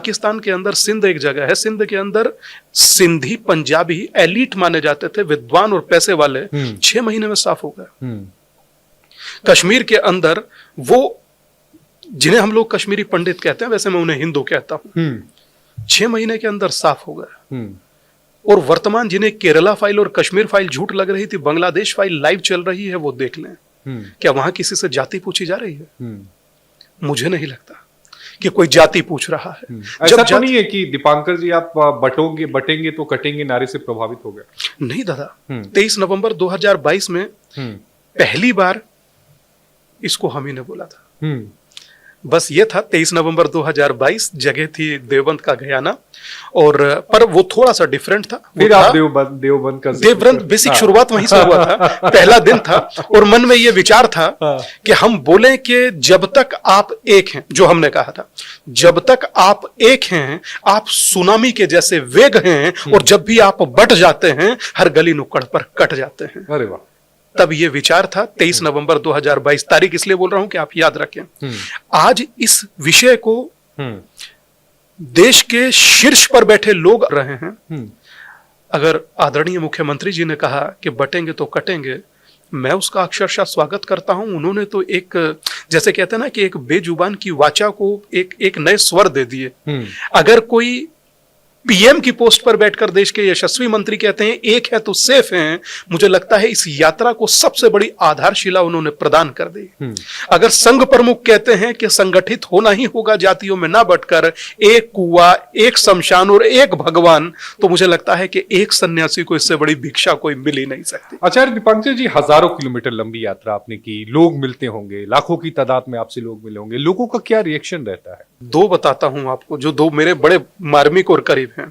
पाकिस्तान के अंदर सिंध एक जगह है, सिंध के अंदर सिंधी पंजाबी एलीट माने जाते थे, विद्वान और पैसे वाले, 6 महीने में साफ हो गए। कश्मीर के अंदर वो जिन्हें हम लोग कश्मीरी पंडित कहते हैं, वैसे मैं उन्हें हिंदू कहता हूं, 6 महीने के अंदर साफ हो गए। और वर्तमान जिन्हें केरला फाइल और कश्मीर फाइल झूठ लग रही थी, बांग्लादेश फाइल लाइव चल रही है, वो देख लें। क्या वहां किसी से जाति पूछी जा रही है? मुझे नहीं लगता कि कोई जाति पूछ रहा है। ऐसा तो नहीं है कि दीपांकर जी आप बटेंगे तो कटेंगे नारे से प्रभावित हो गए? नहीं दादा, 23 नवंबर 2022 में पहली बार इसको हम ही ने बोला था। बस ये था 23 नवंबर 2022, जगह थी देवबंद का गयाना, और पर वो थोड़ा सा डिफरेंट था। फिर आप देवबंद का देवबंद बेसिक शुरुआत वहीं से हुआ था। पहला दिन था और मन में ये विचार था कि हम बोलें कि जब तक आप एक हैं, जो हमने कहा था, जब तक आप एक हैं, आप सुनामी के जैसे वेग हैं, और जब भी आप बट जाते हैं, हर गली नुक्कड़ पर कट जाते हैं। अरे वाह। तब ये विचार था 23 नवंबर 2022। तारीख इसलिए बोल रहा हूं कि आप याद रखें। आज इस विषय को देश के शीर्ष पर बैठे लोग रहे हैं। अगर आदरणीय मुख्यमंत्री जी ने कहा कि बटेंगे तो कटेंगे, मैं उसका अक्षरशः स्वागत करता हूं। उन्होंने तो एक, जैसे कहते हैं ना कि एक बेजुबान की वाचा को एक नए स्वर दे दिए। अगर कोई पीएम की पोस्ट पर बैठकर देश के यशस्वी मंत्री कहते हैं एक है तो सेफ हैं, मुझे लगता है इस यात्रा को सबसे बड़ी आधारशिला उन्होंने प्रदान कर दी। अगर संघ प्रमुख कहते हैं कि संगठित होना ही होगा, जातियों में ना बटकर, एक कुआं, एक शमशान और एक भगवान, तो मुझे लगता है कि एक सन्यासी को इससे बड़ी भिक्षा कोई मिल ही नहीं सकती। आचार्य दीपांकर जी, हजारों किलोमीटर लंबी यात्रा आपने की, लोग मिलते होंगे, लाखों की तादाद में आपसे लोग मिले होंगे, लोगों का क्या रिएक्शन रहता है? 2 बताता हूं आपको, जो 2 मेरे बड़े मार्मिक और करीब हैं।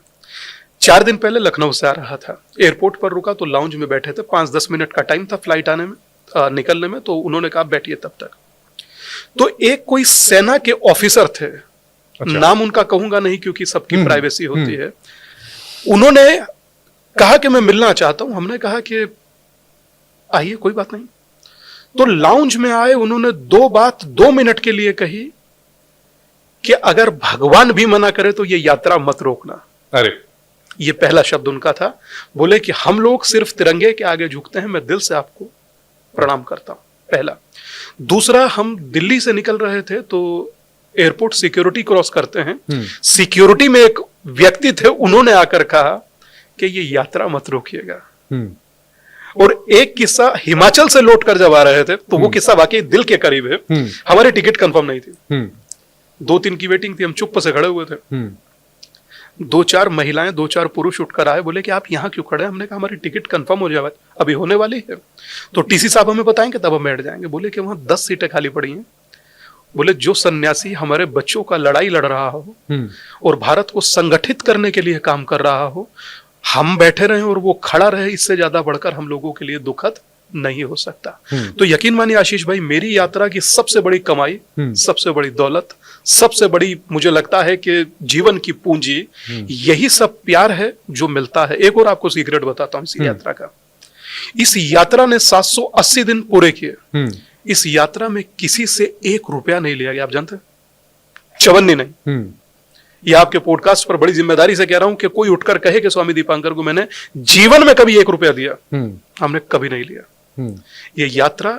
4 दिन पहले लखनऊ से आ रहा था, एयरपोर्ट पर रुका तो लाउंज में बैठे थे, 5-10 मिनट का टाइम था फ्लाइट आने में, निकलने में, तो उन्होंने कहा बैठिए तब तक। तो एक कोई सेना के ऑफिसर थे, अच्छा। नाम उनका कहूंगा नहीं क्योंकि सबकी प्राइवेसी होती है। उन्होंने कहा कि मैं मिलना चाहता हूं। हमने कहा कि आइए, कोई बात नहीं। तो लाउंज में आए, उन्होंने 2 बात 2 मिनट के लिए कही कि अगर भगवान भी मना करे तो ये यात्रा मत रोकना। अरे, ये पहला शब्द उनका था। बोले कि हम लोग सिर्फ तिरंगे के आगे झुकते हैं, मैं दिल से आपको प्रणाम करता हूं, पहला। दूसरा, हम दिल्ली से निकल रहे थे तो एयरपोर्ट सिक्योरिटी क्रॉस करते हैं, सिक्योरिटी में एक व्यक्ति थे, उन्होंने आकर कहा कि ये यात्रा मत रोकिएगा। और एक किस्सा, हिमाचल से लौट कर जब आ रहे थे, तो वो किस्सा वाकई दिल के करीब है। हमारी टिकट कंफर्म नहीं थी, 2-3 की वेटिंग थी, हम चुप से खड़े हुए थे। 2-4 महिलाएं, 2-4 पुरुष उठकर आए, बोले कि आप यहां क्यों खड़े हैं? हमने कहा हमारी टिकट कंफर्म हो जाए, अभी होने वाली है, तो टीसी साहब हमें बताएंगे तब हम बैठ जाएंगे। बोले कि वहां 10 सीटें खाली पड़ी हैं। बोले जो सन्यासी हमारे बच्चों का लड़ाई लड़ रहा हो और भारत को संगठित करने के लिए काम कर रहा हो, हम बैठे रहे और वो खड़ा रहे, इससे ज्यादा बढ़कर हम लोगों के लिए दुखद नहीं हो सकता। तो यकीन मानिए आशीष भाई, मेरी यात्रा की सबसे बड़ी कमाई, सबसे बड़ी दौलत, सबसे बड़ी, मुझे लगता है कि जीवन की पूंजी, यही सब प्यार है जो मिलता है। एक और आपको सीक्रेट बताता हूं इस यात्रा का। इस यात्रा ने 780 दिन पूरे किए। इस यात्रा में किसी से 1 रुपया नहीं लिया गया, आप जानते हैं? चवन्नी नहीं। ये आपके पॉडकास्ट पर बड़ी जिम्मेदारी से कह रहा हूं कि कोई उठकर कहे कि स्वामी दीपांकर को मैंने जीवन में कभी 1 रुपया दिया, हमने कभी नहीं लिया। ये यात्रा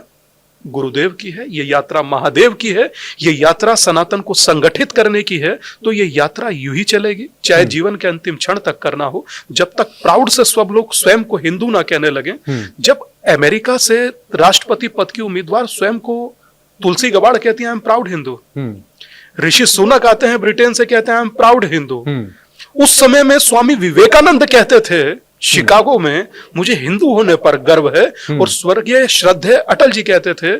गुरुदेव की है, ये यात्रा महादेव की है, ये यात्रा सनातन को संगठित करने की है। तो ये यात्रा यूं ही चलेगी, चाहे जीवन के अंतिम क्षण तक करना हो, जब तक प्राउड से सब लोग स्वयं को हिंदू ना कहने लगे। जब अमेरिका से राष्ट्रपति पद की उम्मीदवार स्वयं को तुलसी गबाड़ कहती है I am proud Hindu, Rishi Sunak आते हैं ब्रिटेन से, कहते हैं आई एम प्राउड हिंदू। उस समय में स्वामी विवेकानंद कहते थे शिकागो में, मुझे हिंदू होने पर गर्व है। और स्वर्गीय श्रद्धेय अटल जी कहते थे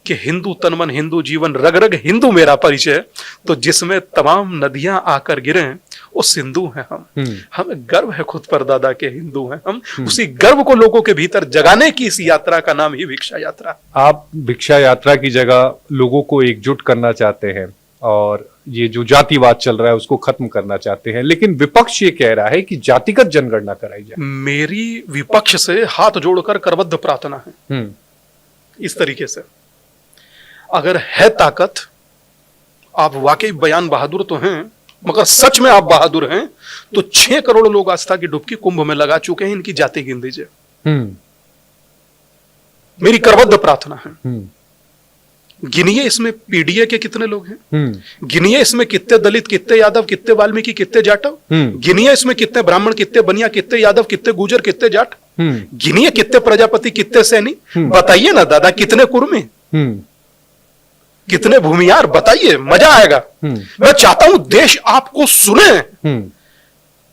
कि हिंदू तन मन, हिंदू जीवन, रग रग हिंदू मेरा परिचय। तो जिसमें तमाम नदियां आकर गिरे वो सिंधु हैं हम। हमें गर्व है खुद पर दादा के हिंदू हैं हम। उसी गर्व को लोगों के भीतर जगाने की इस यात्रा का नाम ही भिक्षा यात्रा। आप भिक्षा यात्रा की जगह लोगों को एकजुट करना चाहते हैं और ये जो जातिवाद चल रहा है उसको खत्म करना चाहते हैं, लेकिन विपक्ष ये कह रहा है कि जातिगत जनगणना कराई जाए। मेरी विपक्ष से हाथ जोड़कर करबद्ध प्रार्थना है इस तरीके से, अगर है ताकत, आप वाकई बयान बहादुर तो हैं, मगर सच में आप बहादुर हैं तो 6 करोड़ लोग आस्था की डुबकी कुंभ में लगा चुके हैं, इनकी जाति गिन दीजिए। मेरी करबद्ध प्रार्थना है, गिनिए इसमें पीडीए के कितने लोग हैं, गिनिए इसमें कितने दलित, कितने यादव, कितने वाल्मीकि, कितने जाटव, गिनिए इसमें कितने ब्राह्मण, कितने बनिया, कितने यादव, कितने गुजर, कितने जाट, गिनिए कितने प्रजापति, कितने सैनी, बताइए ना दादा कितने कुर्मी, कितने भूमियार, बताइए, मजा आएगा। मैं चाहता हूं देश आपको सुने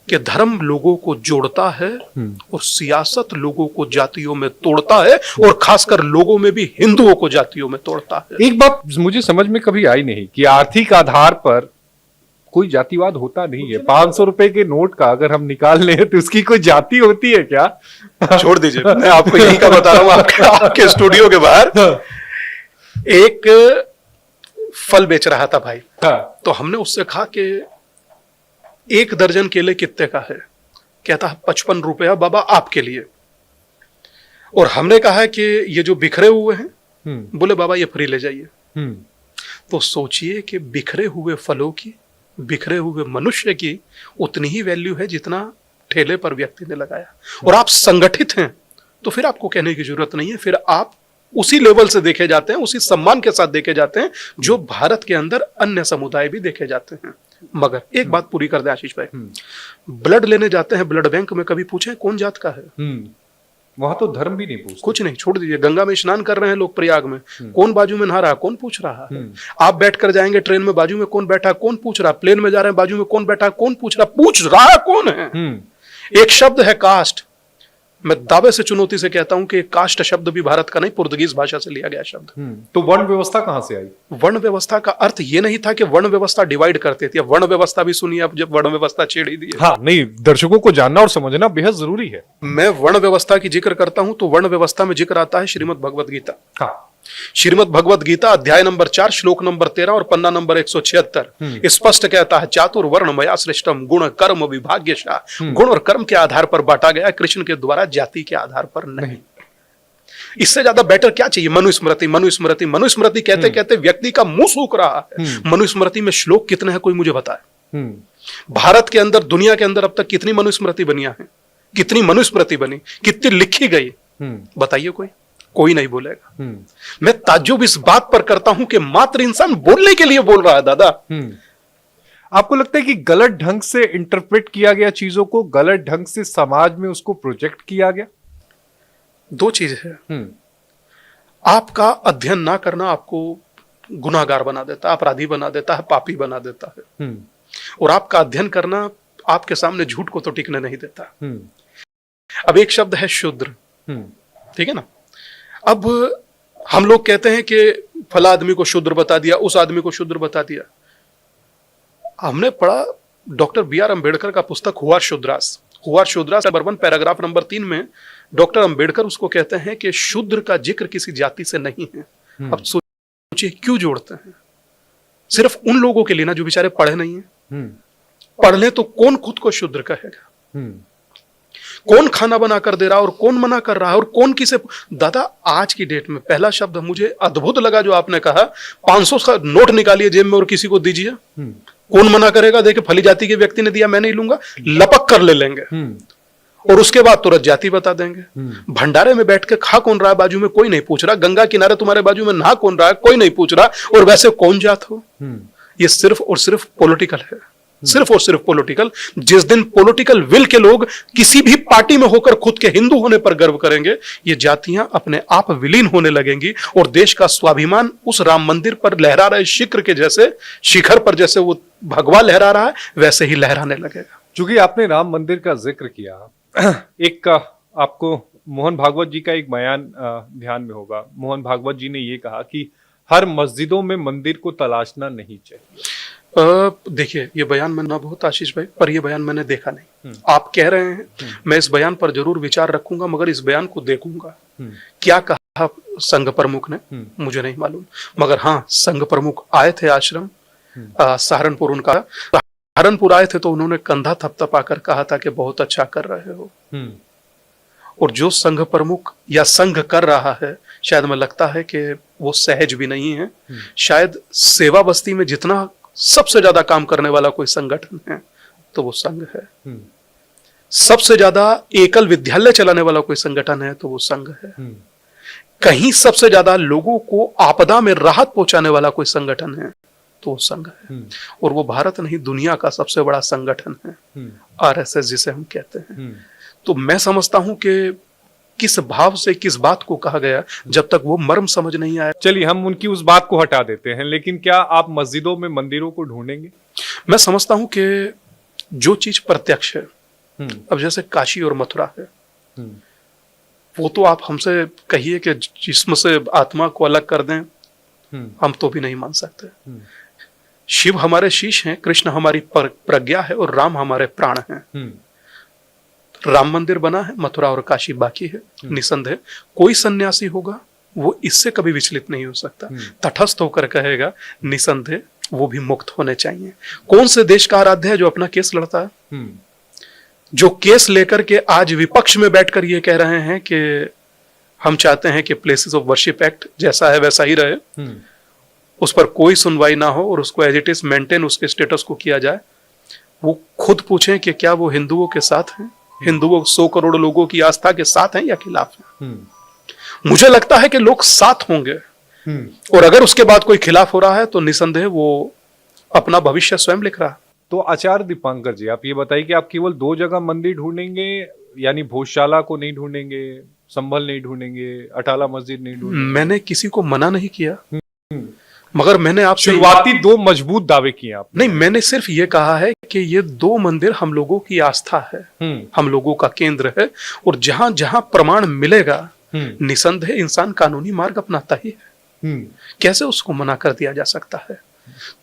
कि धर्म लोगों को जोड़ता है और सियासत लोगों को जातियों में तोड़ता है, और खासकर लोगों में भी हिंदुओं को जातियों में तोड़ता है। एक बात मुझे समझ में कभी आई नहीं कि आर्थिक आधार पर कोई जातिवाद होता नहीं है। 500 रुपए के नोट का अगर हम निकाल लें तो उसकी कोई जाति होती है क्या? छोड़ दीजिए, मैं आपको यही का बता रहा हूं। आपके स्टूडियो के बाहर एक फल बेच रहा था भाई, तो हमने उससे कहा कि 1 दर्जन केले कितने का है? कहता 55 रुपया बाबा आपके लिए। और हमने कहा कि ये जो बिखरे हुए हैं, बोले बाबा ये फ्री ले जाइए। तो सोचिए कि बिखरे हुए फलों की, बिखरे हुए मनुष्य की उतनी ही वैल्यू है जितना ठेले पर व्यक्ति ने लगाया। और आप संगठित हैं तो फिर आपको कहने की जरूरत नहीं है, फिर आप उसी लेवल से देखे जाते हैं, उसी सम्मान के साथ देखे जाते हैं जो भारत के अंदर अन्य समुदाय भी देखे जाते हैं। मगर एक बात पूरी कर दे आशीष भाई, ब्लड लेने जाते हैं ब्लड बैंक में, कभी पूछे कौन जात का है? वहां तो धर्म भी नहीं पूछते। कुछ नहीं, छोड़ दीजिए। गंगा में स्नान कर रहे हैं लोग प्रयाग में, कौन बाजू में नहा रहा, कौन पूछ रहा है? आप बैठ कर जाएंगे ट्रेन में, बाजू में कौन बैठा, कौन पूछ रहा? प्लेन में जा रहे हैं, बाजू में कौन बैठा, कौन पूछ रहा? पूछ रहा कौन है? एक शब्द है कास्ट। मैं दावे से चुनौती से कहता हूं कि कास्ट शब्द भी भारत का नहीं, पुर्तगीज भाषा से लिया गया शब्द। तो वर्ण व्यवस्था कहां से आई? वर्ण व्यवस्था का अर्थ यह नहीं था कि वर्ण व्यवस्था डिवाइड करते थे। वर्ण व्यवस्था भी सुनिए अब, जब वर्ण व्यवस्था छेड़ ही दी। हाँ, नहीं, दर्शकों को जानना और समझना बेहद जरूरी है। मैं वर्ण व्यवस्था की जिक्र करता हूं तो वर्ण व्यवस्था में जिक्र आता है श्रीमद् भगवद गीता। हाँ, श्रीमद् भगवद गीता अध्याय नंबर 4 श्लोक नंबर 13 और पन्ना नंबर 176 स्पष्ट कहता है, चातुर्वर्ण मया सृष्टम गुण कर्म विभाग्यशः। गुण और कर्म के आधार पर बांटा गया, कृष्ण के द्वारा जाति के आधार पर नहीं। इससे ज्यादा बेटर क्या चाहिए? मनुस्मृति, मनुस्मृति, मनुस्मृति कहते कहते व्यक्ति का मुंह सूख रहा है। मनुस्मृति में श्लोक कितने हैं कोई मुझे बताए? भारत के अंदर, दुनिया के अंदर अब तक कितनी मनुस्मृति बनिया है? कितनी मनुस्मृति बनी, कितनी लिखी गई? बताइए कोई नहीं बोलेगा। मैं ताज्जुब इस बात पर करता हूं कि मात्र इंसान बोलने के लिए बोल रहा है दादा। आपको लगता है कि गलत ढंग से इंटरप्रेट किया गया चीजों को, गलत ढंग से समाज में उसको प्रोजेक्ट किया गया? 2 चीज है। आपका अध्ययन ना करना आपको गुनाहगार बना देता है, अपराधी बना देता है, पापी बना देता है। और आपका अध्ययन करना आपके सामने झूठ को तो टिकने नहीं देता। अब एक शब्द है शूद्र, ठीक है ना? अब हम लोग कहते हैं कि फला आदमी को शूद्र बता दिया, उस आदमी को शूद्र बता दिया। हमने पढ़ा डॉक्टर बी आर अम्बेडकर का पुस्तक who were Shudras. Who were Shudras number 1 paragraph number 3 में डॉक्टर अम्बेडकर उसको कहते हैं कि शूद्र का जिक्र किसी जाति से नहीं है। अब सोचिए क्यों जोड़ते हैं? सिर्फ उन लोगों के लिए ना जो बेचारे पढ़े नहीं है। पढ़ ले तो कौन खुद को शूद्र कहेगा? कौन खाना बना कर दे रहा है और कौन मना कर रहा है और कौन किसे? दादा आज की डेट में पहला शब्द मुझे अद्भुत लगा जो आपने कहा, 500 का नोट निकालिए जेब में और किसी को दीजिए, कौन मना करेगा? देखिए फली जाति के व्यक्ति ने दिया, मैं नहीं लूंगा, लपक कर ले लेंगे और उसके बाद तुरंत जाति बता देंगे। भंडारे में बैठ के खा कौन रहा है बाजू में, कोई नहीं पूछ रहा। गंगा किनारे तुम्हारे बाजू में नहा कौन रहा है, कोई नहीं पूछ रहा। और वैसे कौन जात हो? ये सिर्फ और सिर्फ पॉलिटिकल है, सिर्फ और सिर्फ पॉलिटिकल। जिस दिन पॉलिटिकल विल के लोग किसी भी पार्टी में होकर खुद के हिंदू होने पर गर्व करेंगे, ये जातियां अपने आप विलीन होने लगेंगी और देश का स्वाभिमान उस राम मंदिर पर लहरा रहे शिखर के जैसे, शिखर पर जैसे वो भगवा लहरा रहा है वैसे ही लहराने लगेगा। चूंकि आपने राम मंदिर का जिक्र किया, एक आपको मोहन भागवत जी का एक बयान ध्यान में होगा। मोहन भागवत जी ने ये कहा कि हर मस्जिदों में मंदिर को तलाशना नहीं चाहिए। देखिए ये बयान मैं ना बहुत आशीष भाई, पर ये बयान मैंने देखा नहीं। आप कह रहे हैं, मैं इस बयान पर जरूर विचार रखूंगा, मगर इस बयान को देखूंगा। क्या कहा संघ प्रमुख ने मुझे नहीं मालूम, मगर हाँ संघ प्रमुख आए थे आश्रम सहारनपुर। उनका सहारनपुर आए थे तो उन्होंने कंधा थपथपा कर कहा था कि बहुत अच्छा कर रहे हो। और जो संघ प्रमुख या संघ कर रहा है, शायद मैं लगता है कि वो सहज भी नहीं है। शायद सेवा बस्ती में जितना सबसे ज्यादा काम करने वाला कोई संगठन है तो वो संघ है। सबसे ज्यादा एकल विद्यालय चलाने वाला कोई संगठन है तो वो संघ है। कहीं सबसे ज्यादा लोगों को आपदा में राहत पहुंचाने वाला कोई संगठन है तो वो संघ है। और वो भारत नहीं, दुनिया का सबसे बड़ा संगठन है, आरएसएस जिसे हम कहते हैं। तो मैं समझता हूं कि किस भाव से किस बात को कहा गया, जब तक वो मर्म समझ नहीं आया। चलिए हम उनकी उस बात को हटा देते हैं, लेकिन क्या आप मस्जिदों में मंदिरों को ढूंढेंगे? मैं समझता हूं कि जो चीज प्रत्यक्ष है, अब जैसे काशी और मथुरा है, वो तो आप हमसे कहिए कि जिस्म से आत्मा को अलग कर दें, हम तो भी नहीं मान सकते। शिव हमारे शीश हैं, कृष्ण हमारी प्रज्ञा है और राम हमारे प्राण हैं। राम मंदिर बना है, मथुरा और काशी बाकी है। निसंदेह कोई सन्यासी होगा वो इससे कभी विचलित नहीं हो सकता, तटस्थ होकर कहेगा निसंदेह वो भी मुक्त होने चाहिए। कौन से देश का आराध्य है जो अपना केस लड़ता है, जो केस लेकर के आज विपक्ष में बैठकर ये कह रहे हैं कि हम चाहते हैं कि प्लेसेस ऑफ वर्शिप एक्ट जैसा है वैसा ही रहे, उस पर कोई सुनवाई ना हो और उसको एज इट इज मेंटेन उसके स्टेटस को किया जाए। वो खुद पूछें कि क्या वो हिंदुओं के साथ हैं, हिंदुओं 100 करोड़ लोगों की आस्था के साथ हैं या खिलाफ हैं। मुझे लगता है कि लोग साथ होंगे, और अगर उसके बाद कोई खिलाफ हो रहा है तो निसंदेह वो अपना भविष्य स्वयं लिख रहा है। तो आचार्य दीपांकर जी, आप ये बताइए कि आप केवल 2 जगह मंदिर ढूंढेंगे, यानी भोजशाला को नहीं ढूंढेंगे, संभल नहीं ढूंढेंगे, अटाला मस्जिद नहीं ढूंढेंगे? मैंने किसी को मना नहीं किया, मगर मैंने आपसे शुरुआती 2 मजबूत दावे किए आप। नहीं, मैंने सिर्फ ये कहा है कि ये 2 मंदिर हम लोगों की आस्था है, हम लोगों का केंद्र है, और जहां जहां प्रमाण मिलेगा निसंदेह इंसान कानूनी मार्ग अपनाता ही है। कैसे उसको मना कर दिया जा सकता है?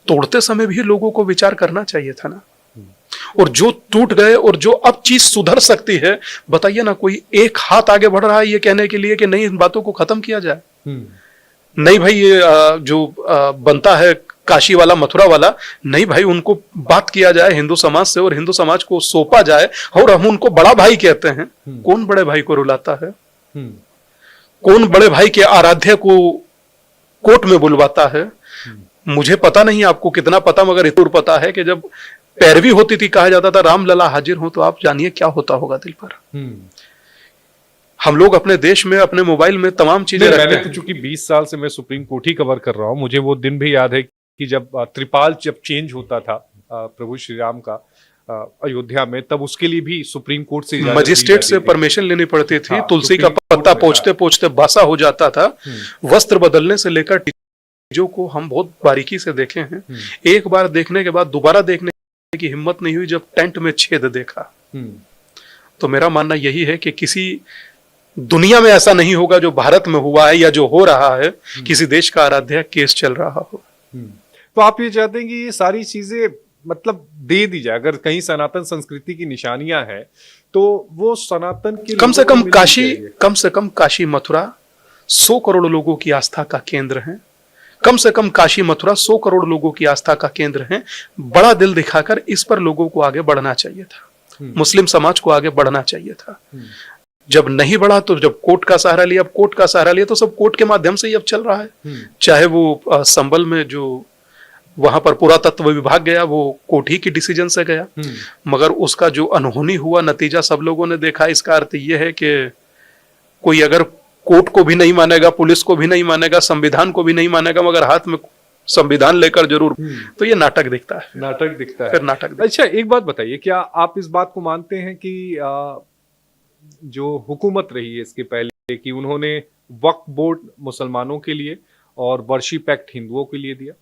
तोड़ते समय भी लोगों को विचार करना चाहिए था ना। और जो टूट गए और जो अब चीज सुधर सकती है, बताइए ना, कोई एक हाथ आगे बढ़ रहा है ये कहने के लिए कि नहीं इन बातों को खत्म किया जाए। नहीं भाई, ये जो बनता है काशी वाला मथुरा वाला, नहीं भाई उनको बात किया जाए हिंदू समाज से और हिंदू समाज को सौंपा जाए, और हम उनको बड़ा भाई कहते हैं। कौन बड़े भाई को रुलाता है? कौन बड़े भाई के आराध्य को कोर्ट में बुलवाता है? मुझे पता नहीं आपको कितना पता, मगर इतना पता है कि जब पैरवी होती थी कहा जाता था राम लला हाजिर हो, तो आप जानिए क्या होता होगा दिल पर। हम लोग अपने देश में अपने मोबाइल में तमाम चीजें रखते हैं। मैंने तो चूंकि 20 साल से मैं सुप्रीम कोर्ट ही कवर कर रहा हूं, मुझे वो दिन भी याद है कि जब त्रिपाल जब चेंज होता था प्रभु श्री राम का अयोध्या में, तब उसके लिए भी सुप्रीम कोर्ट से मजिस्ट्रेट से परमिशन लेनी पड़ती थी। तुलसी का पत्ता पहुंचते पहुंचते बासा हो जाता था। वस्त्र बदलने से लेकर चीजों को हम बहुत बारीकी से देखे हैं। एक बार देखने के बाद दोबारा देखने की हिम्मत नहीं हुई जब टेंट में छेद देखा। तो मेरा मानना यही है कि किसी दुनिया में ऐसा नहीं होगा जो भारत में हुआ है या जो हो रहा है, किसी देश का आराध्य केस चल रहा हो। तो आप ये चाहते हैं कि ये सारी चीजें मतलब दे दी जाए, अगर कहीं सनातन संस्कृति की निशानियां हैं तो वो सनातन की कम से कम काशी मथुरा 100 करोड़ लोगों की आस्था का केंद्र है। कम से कम काशी मथुरा 100 करोड़ लोगों की आस्था का केंद्र है। बड़ा दिल दिखाकर इस पर लोगों को आगे बढ़ना चाहिए था, मुस्लिम समाज को आगे बढ़ना चाहिए था। जब नहीं बढ़ा तो जब कोर्ट का सहारा लिया, अब कोर्ट का सहारा लिया तो सब कोर्ट के माध्यम से ही अब चल रहा है। चाहे वो संभल में जो वहां पर पुरातत्व विभाग गया, वो कोर्ट ही की डिसीजन से गया, मगर उसका जो अनहोनी हुआ नतीजा सब लोगों ने देखा। इसका अर्थ यह है कि कोई अगर कोर्ट को भी नहीं मानेगा, पुलिस को भी नहीं मानेगा, संविधान को भी नहीं मानेगा, मगर हाथ में संविधान लेकर जरूर, तो ये नाटक दिखता है। नाटक दिखता है, फिर नाटक दिखता है। अच्छा, एक बात बताइए, क्या आप इस बात को मानते हैं कि जो हुकूमत रही है इसके पहले कि उन्होंने वक्फ बोर्ड मुसलमानों के लिए और वर्शिप एक्ट हिंदुओं के लिए दिया?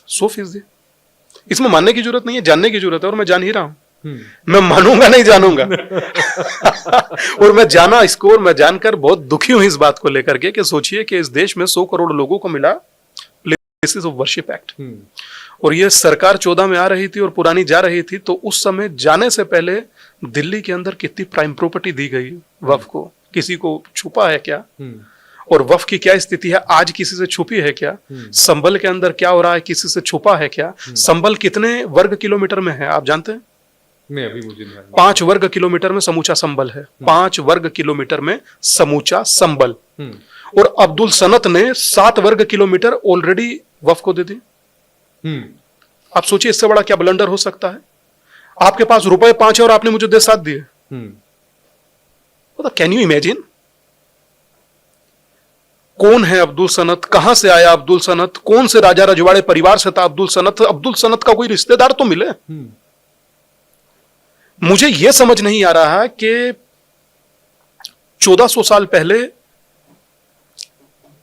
100%। इसमें मानने की जरूरत नहीं है, जानने की जरूरत है, और मैं जान ही रहा हूं। मैं मानूंगा नहीं जानूंगा और मैं जाना इसको, और मैं जानकर बहुत दुखी हूं इस बात को लेकर के कि सोचिए कि इस देश में 100 करोड़ लोगों को मिला प्लेसेस ऑफ वर्शिप एक्ट, और ये सरकार 14 में आ रही थी और पुरानी जा रही थी। तो उस समय जाने से पहले दिल्ली के अंदर कितनी प्राइम प्रॉपर्टी दी गई वक्फ को, किसी को छुपा है क्या? और वक्फ की क्या स्थिति है आज, किसी से छुपी है क्या? संभल के अंदर क्या हो रहा है, किसी से छुपा है क्या? संभल कितने वर्ग किलोमीटर में है आप जानते हैं? नहीं, अभी मुझे नहीं। 5 वर्ग किलोमीटर में समूचा संभल है। 5 वर्ग किलोमीटर में समूचा संभल। और अब्दुल सनत ने 7 वर्ग किलोमीटर ऑलरेडी वक्फ को दे दी। आप सोचिए इससे बड़ा क्या ब्लंडर हो सकता है। आपके पास रुपए 5 है और आपने मुझे 7 दिए। मतलब कैन यू इमेजिन? कौन है अब्दुल सनत, कहां से आया अब्दुल सनत, कौन से राजा रजवाड़े परिवार से था अब्दुल सनत, अब्दुल सनत का कोई रिश्तेदार तो मिले। मुझे यह समझ नहीं आ रहा कि 1400 साल पहले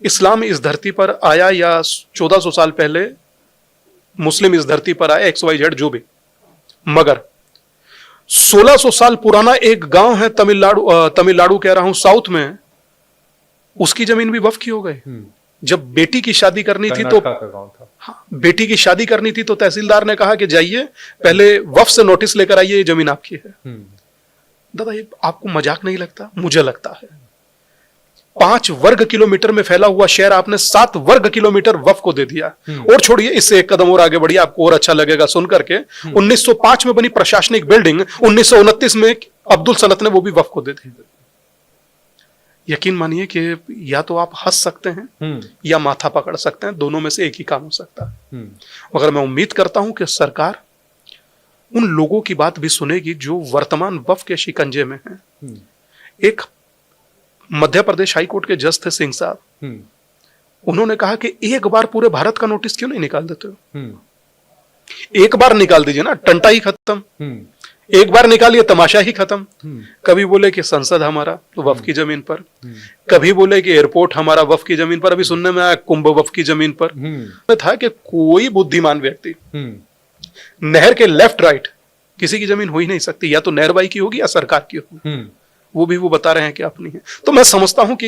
इस्लाम इस धरती पर आया या 1400 साल पहले मुस्लिम इस धरती पर आया, XYZ जो भी, मगर 1600 साल पुराना एक गांव है तमिलनाडु कह रहा हूं साउथ में, उसकी जमीन भी वक्फ की हो गई। जब बेटी की शादी करनी थी तो हाँ, बेटी की शादी करनी थी तो तहसीलदार ने कहा कि जाइए पहले वक्फ से नोटिस लेकर आइए, ये जमीन आपकी है। दादा ये आपको मजाक नहीं लगता? मुझे लगता है। 5 वर्ग किलोमीटर में फैला हुआ शहर आपने 7 वर्ग किलोमीटर वक्फ को दे दिया। और छोड़िए, इससे एक कदम और आगे बढ़िए, आपको और अच्छा लगेगा सुनकर के। 1905 में बनी प्रशासनिक बिल्डिंग 1929 में अब्दुल सनत ने वो भी वक्फ को दे दी। यकीन मानिए कि या तो आप हंस सकते हैं या माथा पकड़ सकते हैं, दोनों में से एक ही काम हो सकता है। मगर मैं उम्मीद करता हूं कि सरकार उन लोगों की बात भी सुनेगी जो वर्तमान वक्फ के शिकंजे में हैं। एक मध्य प्रदेश हाईकोर्ट के जज थे सिंह साहब, उन्होंने कहा कि एक बार पूरे भारत का नोटिस क्यों नहीं निकाल देते हो? एक बार निकाल दीजिए ना, टंटा ही खत्म। एक बार निकालिए, तमाशा ही खत्म। कभी बोले कि संसद हमारा वक्फ की जमीन पर, कभी बोले कि एयरपोर्ट हमारा वक्फ की जमीन पर, अभी सुनने में आया कुंभ वक्फ की जमीन पर। था कि कोई बुद्धिमान व्यक्ति नहर के लेफ्ट राइट किसी की जमीन हो ही नहीं सकती, या तो नहरबाई की होगी या सरकार की होगी। वो भी वो बता रहे हैं कि अपनी है। तो मैं समझता हूं कि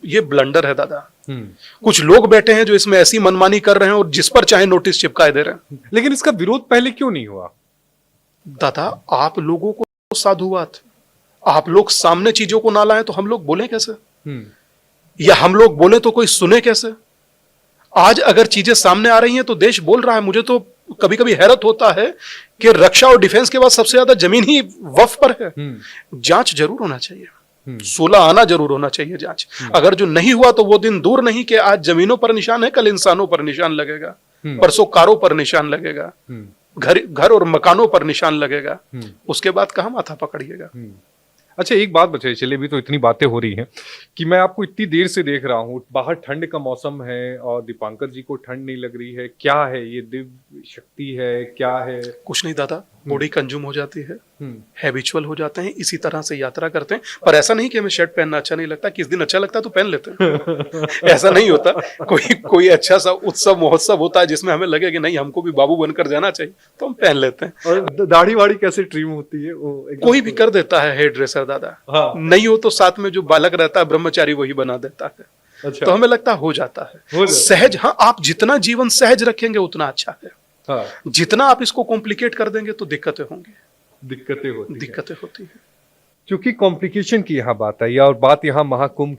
ये ब्लंडर है दादा। कुछ लोग बैठे हैं जो इसमें ऐसी मनमानी कर रहे हैं और जिस पर चाहे नोटिस चिपकाए दे रहे हैं। लेकिन इसका विरोध पहले क्यों नहीं हुआ? दादा आप लोगों को साधुवाद, आप लोग सामने चीजों को ना लाएं तो हम लोग बोले कैसे? या हम लोग बोले तो कोई सुने कैसे? आज अगर चीजें सामने आ रही हैं तो देश बोल रहा है। मुझे तो कभी कभी हैरत होता है कि रक्षा और डिफेंस के बाद सबसे ज्यादा जमीन ही वक्फ पर है। जांच जरूर होना चाहिए, 16 आना जरूर होना चाहिए जांच। अगर जो नहीं हुआ तो वो दिन दूर नहीं कि आज जमीनों पर निशान है, कल इंसानों पर निशान लगेगा, परसों कारों पर निशान लगेगा, घर और मकानों पर निशान लगेगा। उसके बाद कहां माथा पकड़िएगा? अच्छा एक बात बताइए, चलिए अभी तो इतनी बातें हो रही हैं कि मैं आपको इतनी देर से देख रहा हूँ, बाहर ठंड का मौसम है और दीपांकर जी को ठंड नहीं लग रही है। क्या है ये? दिव्य शक्ति है? क्या है? कुछ नहीं दादा, बॉडी कंज्यूम हो जाती है, हैबिचुअल हो जाते हैं, इसी तरह से यात्रा करते हैं। पर ऐसा नहीं कि हमें शर्ट पहनना अच्छा नहीं लगता, किस दिन अच्छा लगता है तो पहन लेते हैं। ऐसा नहीं होता। कोई अच्छा सा उत्सव महोत्सव होता है जिसमें हमें लगे कि नहीं हमको भी बाबू बनकर जाना चाहिए, तो हम पहन लेते हैं। और दाढ़ी वाड़ी कैसे ट्रिम होती है? कोई भी कर देता है, हेयर ड्रेसर दादा। हाँ। नहीं हो तो साथ में जो बालक रहता है ब्रह्मचारी वही बना देता है। अच्छा। तो हमें लगता है हो जाता है सहज। हाँ, आप जितना जीवन सहज रखेंगे उतना अच्छा है। हाँ। जितना आप इसको कॉम्प्लिकेट कर देंगे तो दिक्कतें होंगी। दिक्कतें होती हैं। क्योंकि कॉम्प्लिकेशन की यहाँ बात आई और बात यहाँ महाकुंभ